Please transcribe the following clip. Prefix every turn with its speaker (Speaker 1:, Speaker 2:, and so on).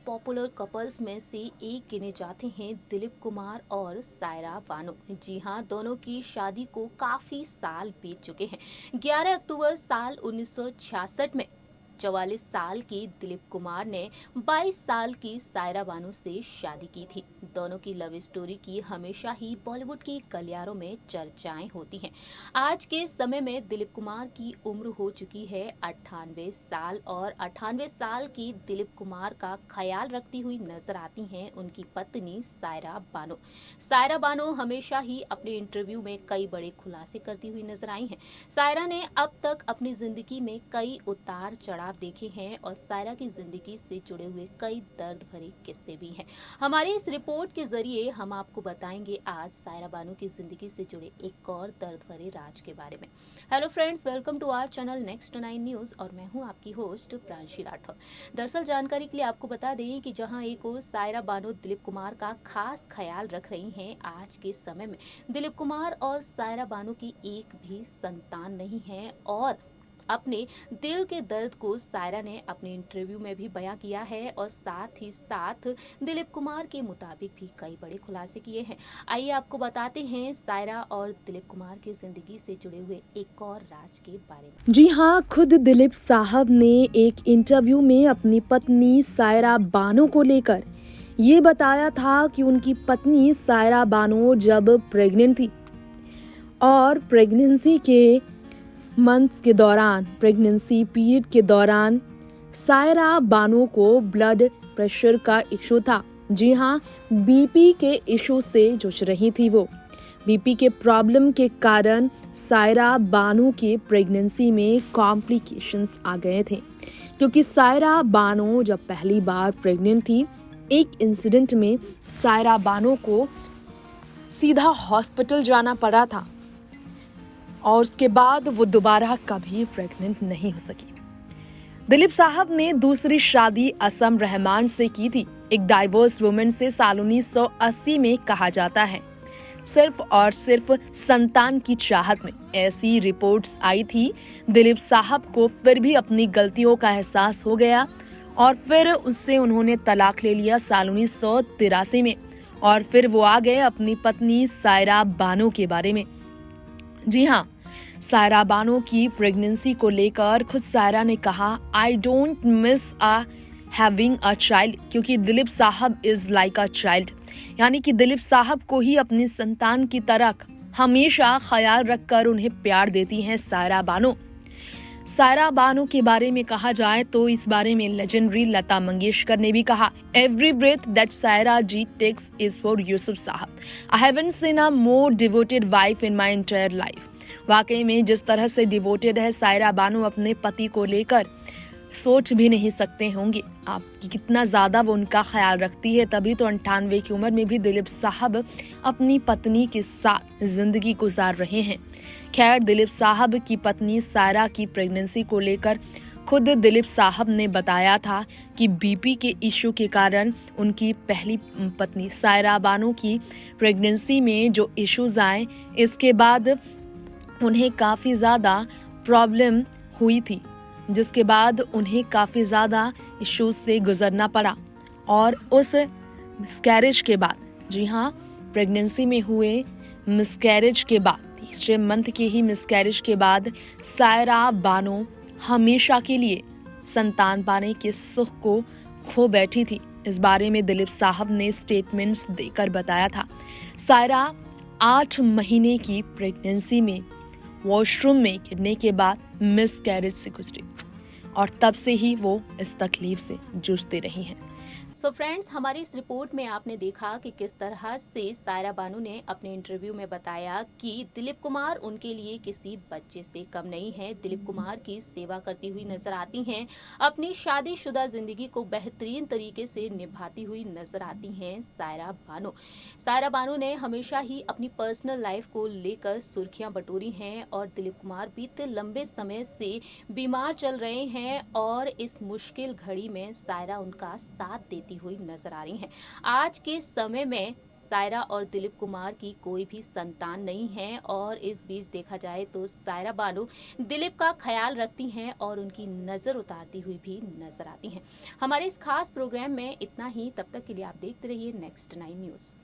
Speaker 1: Popular couples में से एक गिने जाते हैं दिलीप कुमार और सायरा बानो। जी हाँ, दोनों की शादी को काफी साल बीत चुके हैं। 11 अक्टूबर साल 1966 में 44 साल के दिलीप कुमार ने 22 साल की सायरा बानो से शादी की थी। दोनों की लव स्टोरी की हमेशा ही बॉलीवुड की गलियारों में चर्चाएं होती हैं। आज के समय में दिलीप कुमार की उम्र हो चुकी है 98 साल और 98 साल की दिलीप कुमार का ख्याल रखती हुई नजर आती हैं उनकी पत्नी सायरा बानो। सायरा बानो हमेशा ही अपने इंटरव्यू में कई बड़े खुलासे करती हुई नजर आई हैं। सायरा ने अब तक अपनी जिंदगी में कई उतार चढ़ाव देखे हैं और सायरा की जिंदगी से जुड़े हुए कई दर्द भरे किस्से भी हैं। हमारी इस रिपोर्ट के जरिए हम आपको बताएंगे आज सायरा बानो की जिंदगी से जुड़े एक और दर्द भरे राज के बारे में। Hello friends, welcome to our channel next 9 news और मैं हूं आपकी होस्ट प्रांशी राठौर। दरअसल जानकारी के लिए आपको बता दें कि जहां एक ओर सायरा बानो दिलीप कुमार का खास ख्याल रख रही हैं, आज के समय में दिलीप कुमार और सायरा बानो की एक भी संतान नहीं है और अपने दिल के दर्द को सायरा ने अपने इंटरव्यू में भी बयां किया है और साथ ही साथ दिलीप कुमार के मुताबिक भी कई बड़े खुलासे किए हैं। आइए आपको बताते हैं सायरा और दिलीप कुमार की जिंदगी से जुड़े हुए एक और राज के बारे में।
Speaker 2: जी हाँ, खुद दिलीप साहब ने एक इंटरव्यू में अपनी पत्नी सायरा बानो को लेकर ये बताया था कि उनकी पत्नी सायरा बानो जब प्रेग्नेंट थी और प्रेगनेंसी के मंथ्स के दौरान, प्रेगनेंसी पीरियड के दौरान सायरा बानो को ब्लड प्रेशर का इशू था। जी हाँ, बीपी के इशू से जूझ रही थी वो। बीपी के प्रॉब्लम के कारण सायरा बानो के प्रेगनेंसी में कॉम्प्लिकेशंस आ गए थे, क्योंकि सायरा बानो जब पहली बार प्रेग्नेंट थी, एक इंसिडेंट में सायरा बानो को सीधा हॉस्पिटल जाना पड़ा था और उसके बाद वो दोबारा कभी प्रेग्नेंट नहीं हो सकी। दिलीप साहब ने दूसरी शादी असम रहमान से की थी, एक डाइवर्स वुमेन से साल 1980 में, कहा जाता है सिर्फ और सिर्फ संतान की चाहत में। ऐसी रिपोर्ट्स आई थी। दिलीप साहब को फिर भी अपनी गलतियों का एहसास हो गया और फिर उससे उन्होंने तलाक ले लिया साल 1983 में और फिर वो आ गए अपनी पत्नी सायरा बानो के बारे में। जी हाँ, सायरा बानो की प्रेगनेंसी को लेकर खुद सायरा ने कहा, I don't miss having a child, क्योंकि दिलीप साहब इज लाइक अ चाइल्ड, यानी कि दिलीप साहब को ही अपनी संतान की तरह हमेशा ख्याल रखकर उन्हें प्यार देती हैं सायरा बानो। सायरा बानो के बारे में कहा जाए तो इस बारे में लेजेंडरी लता मंगेशकर ने भी कहा, every breath that Saira ji takes is for Yusuf Sahab. I haven't seen a more devoted wife in my entire life. वाकई में जिस तरह से डिवोटेड है सायरा बानो अपने पति को लेकर, सोच भी नहीं सकते होंगे आप कि कितना ज्यादा वो उनका ख्याल रखती है। तभी तो 98 की उम्र में भी दिलीप साहब अपनी पत्नी के साथ जिंदगी गुजार रहे हैं। खैर, दिलीप साहब की पत्नी सायरा की प्रेगनेंसी को लेकर खुद दिलीप साहब ने बताया था कि बीपी के इश्यू के कारण उनकी पहली पत्नी सायरा बानो की प्रेगनेंसी में जो इश्यूज आए, इसके बाद उन्हें काफी ज्यादा प्रॉब्लम हुई थी, जिसके बाद उन्हें काफी ज्यादा इश्यूज से गुजरना पड़ा और उस मिसकैरेज के बाद, जी हाँ, प्रेगनेंसी में हुए मिसकैरेज के बाद, तीसरे मंथ के ही मिसकैरेज के बाद सायरा बानो हमेशा के लिए संतान पाने के सुख को खो बैठी थी। इस बारे में दिलीप साहब ने स्टेटमेंट्स देकर बताया था, सायरा 8 महीने की प्रेगनेंसी में वॉशरूम में गिरने के बाद मिसकैरेज से गुजरी और तब से ही वो इस तकलीफ से जूझती रही हैं।
Speaker 1: सो फ्रेंड्स, हमारी इस रिपोर्ट में आपने देखा कि किस तरह से सायरा बानो ने अपने इंटरव्यू में बताया कि दिलीप कुमार उनके लिए किसी बच्चे से कम नहीं है। दिलीप कुमार की सेवा करती हुई नजर आती हैं, अपनी शादीशुदा जिंदगी को बेहतरीन तरीके से निभाती हुई नजर आती हैं सायरा बानो। सायरा बानो ने हमेशा ही अपनी पर्सनल लाइफ को लेकर सुर्खियां बटोरी हैं और दिलीप कुमार बीते लंबे समय से बीमार चल रहे हैं और इस मुश्किल घड़ी में सायरा उनका साथ साथ देती हुई नजर आ रही हैं। आज के समय में सायरा और दिलीप कुमार की कोई भी संतान नहीं है और इस बीच देखा जाए तो सायरा बानो दिलीप का ख्याल रखती हैं और उनकी नज़र उतारती हुई भी नजर आती हैं। हमारे इस खास प्रोग्राम में इतना ही। तब तक के लिए आप देखते रहिए नेक्स्ट 9 न्यूज़।